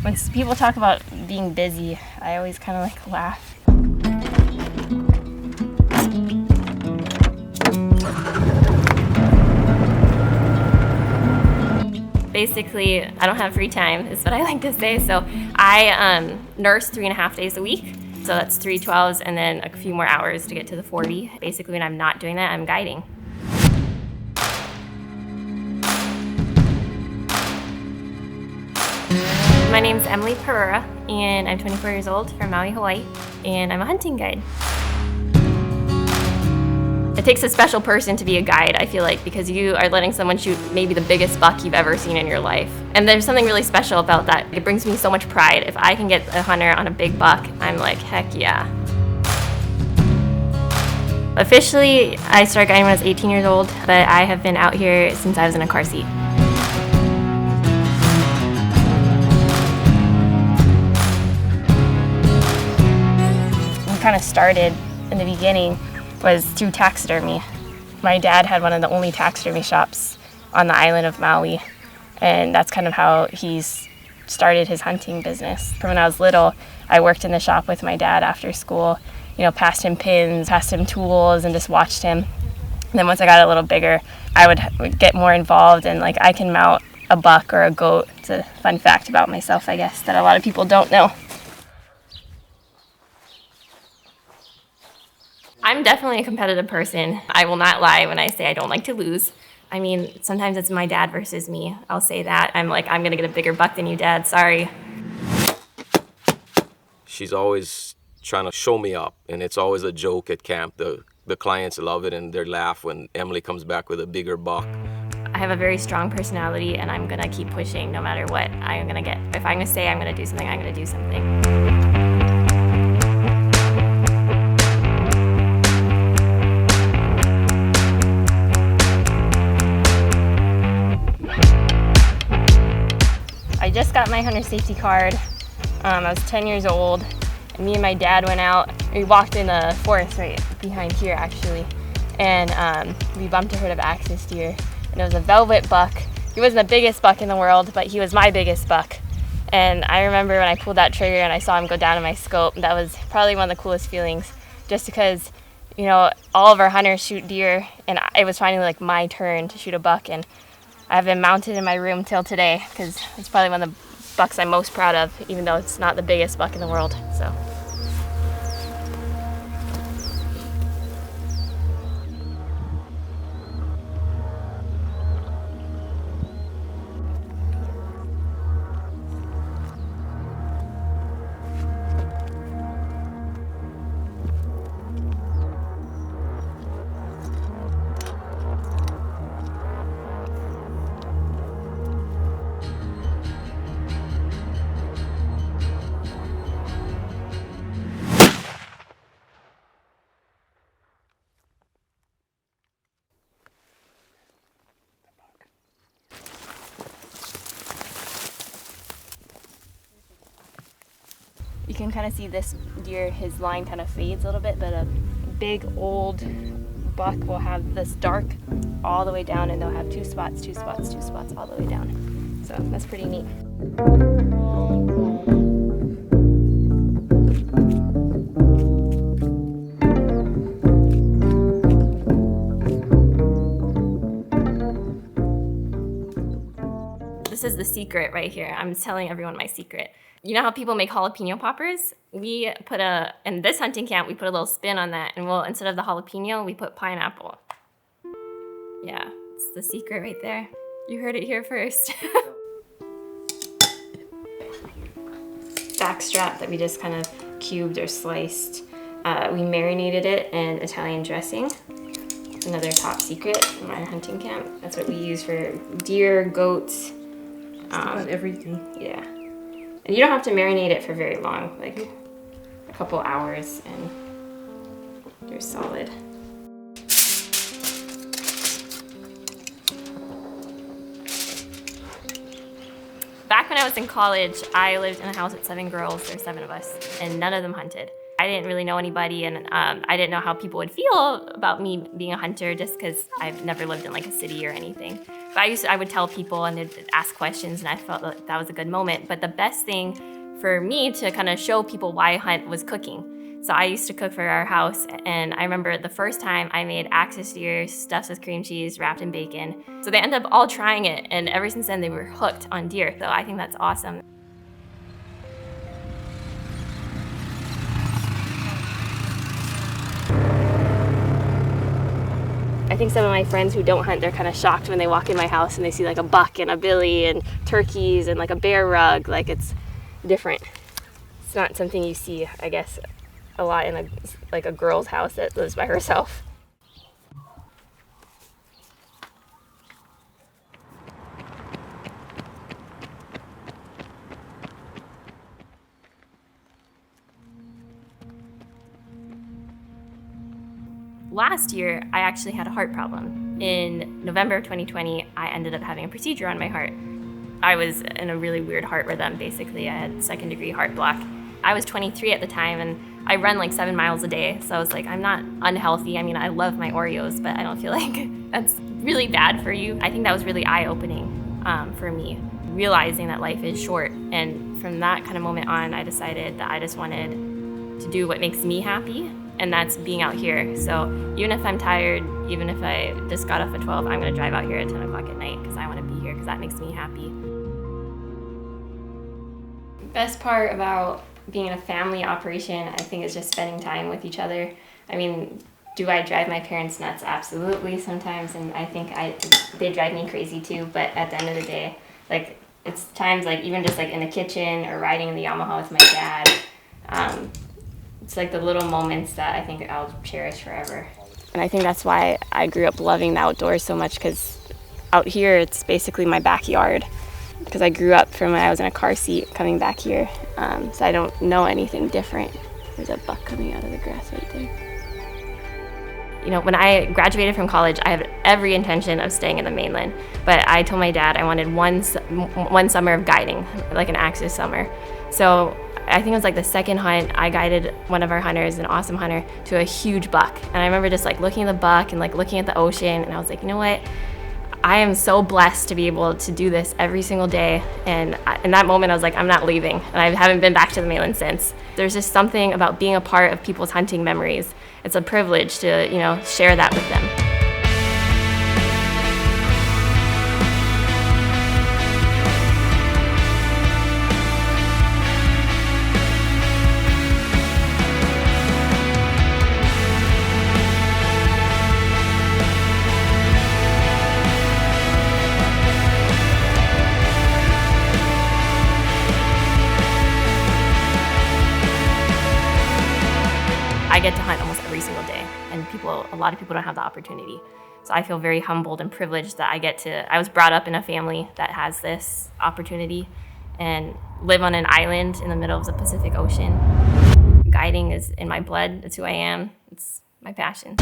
When people talk about being busy, I always kind of like laugh. Basically, I don't have free time, is what I like to say. So I nurse 3.5 days a week. So that's 3 12s and then a few more hours to get to the 40. Basically, when I'm not doing that, I'm guiding. My name's Emily Perreira, and I'm 24 years old from Maui, Hawaii, and I'm a hunting guide. It takes a special person to be a guide, I feel like, because you are letting someone shoot maybe the biggest buck you've ever seen in your life. And there's something really special about that. It brings me so much pride. If I can get a hunter on a big buck, I'm like, heck yeah. Officially, I started guiding when I was 18 years old, but I have been out here since I was in a car seat. Kind of started in the beginning was through taxidermy. My dad had one of the only taxidermy shops on the island of Maui, and that's kind of how he's started his hunting business. From when I was little, I worked in the shop with my dad after school, passed him pins, passed him tools, and just watched him. And then once I got a little bigger, I would get more involved, and like I can mount a buck or a goat. It's a fun fact about myself, I guess, that a lot of people don't know. I'm definitely a competitive person. I will not lie when I say I don't like to lose. I mean, sometimes it's my dad versus me. I'll say that. I'm like, I'm gonna get a bigger buck than you, Dad, sorry. She's always trying to show me up, and it's always a joke at camp. The clients love it, and they laugh when Emily comes back with a bigger buck. I have a very strong personality, and I'm gonna keep pushing no matter what. If I'm gonna say I'm gonna do something, I'm gonna do something. I just got my hunter safety card. I was 10 years old. And me and my dad went out. We walked in the forest right behind here, actually. And we bumped a herd of axis deer. And it was a velvet buck. He wasn't the biggest buck in the world, but he was my biggest buck. And I remember when I pulled that trigger and I saw him go down in my scope, that was probably one of the coolest feelings. Just because, all of our hunters shoot deer, and it was finally like my turn to shoot a buck. And I've been mounted in my room till today because it's probably one of the bucks I'm most proud of, even though it's not the biggest buck in the world. So. You can kind of see this deer, his line kind of fades a little bit, but a big old buck will have this dark all the way down, and they'll have two spots all the way down. So that's pretty neat. This is the secret right here. I'm telling everyone my secret. You know how people make jalapeno poppers? In this hunting camp, we put a little spin on that, and instead of the jalapeno, we put pineapple. Yeah, it's the secret right there. You heard it here first. Backstrap that we just kind of cubed or sliced. We marinated it in Italian dressing. Another top secret from our hunting camp. That's what we use for deer, goats. Everything. Yeah. And you don't have to marinate it for very long, like a couple hours, and they're solid. Back when I was in college, I lived in a house with 7 girls. There's 7 of us, and none of them hunted. I didn't really know anybody, and I didn't know how people would feel about me being a hunter just because I've never lived in like a city or anything. But I would tell people and they'd ask questions, and I felt like that was a good moment. But the best thing for me to kind of show people why I hunt was cooking. So I used to cook for our house, and I remember the first time I made axis deer stuffed with cream cheese, wrapped in bacon. So they ended up all trying it, and ever since then they were hooked on deer. So I think that's awesome. I think some of my friends who don't hunt, they're kind of shocked when they walk in my house and they see like a buck and a billy and turkeys and like a bear rug. Like, it's different. It's not something you see, I guess, a lot in a girl's house that lives by herself. Last year, I actually had a heart problem. In November of 2020, I ended up having a procedure on my heart. I was in a really weird heart rhythm, basically. I had second-degree heart block. I was 23 at the time, and I run like 7 miles a day, so I was like, I'm not unhealthy. I mean, I love my Oreos, but I don't feel like that's really bad for you. I think that was really eye-opening for me, realizing that life is short. And from that kind of moment on, I decided that I just wanted to do what makes me happy, and that's being out here. So even if I'm tired, even if I just got off at 12, I'm gonna drive out here at 10 o'clock at night because I wanna be here because that makes me happy. Best part about being in a family operation, I think, is just spending time with each other. I mean, do I drive my parents nuts? Absolutely, sometimes, and I think they drive me crazy too, but at the end of the day, like, it's times like even just like in the kitchen or riding in the Yamaha with my dad, it's like the little moments that I think I'll cherish forever. And I think that's why I grew up loving the outdoors so much, because out here it's basically my backyard. Because I grew up from when I was in a car seat coming back here, so I don't know anything different. There's a buck coming out of the grass right there. You know, when I graduated from college, I have every intention of staying in the mainland. But I told my dad I wanted one summer of guiding, like an axis summer. So I think it was like the second hunt, I guided one of our hunters, an awesome hunter, to a huge buck. And I remember just like looking at the buck and like looking at the ocean, and I was like, you know what? I am so blessed to be able to do this every single day. And in that moment, I was like, I'm not leaving. And I haven't been back to the mainland since. There's just something about being a part of people's hunting memories. It's a privilege to, you know, share that with them. I get to hunt almost every single day, and a lot of people don't have the opportunity. So I feel very humbled and privileged that I was brought up in a family that has this opportunity and live on an island in the middle of the Pacific Ocean. Guiding is in my blood. It's who I am. It's my passion.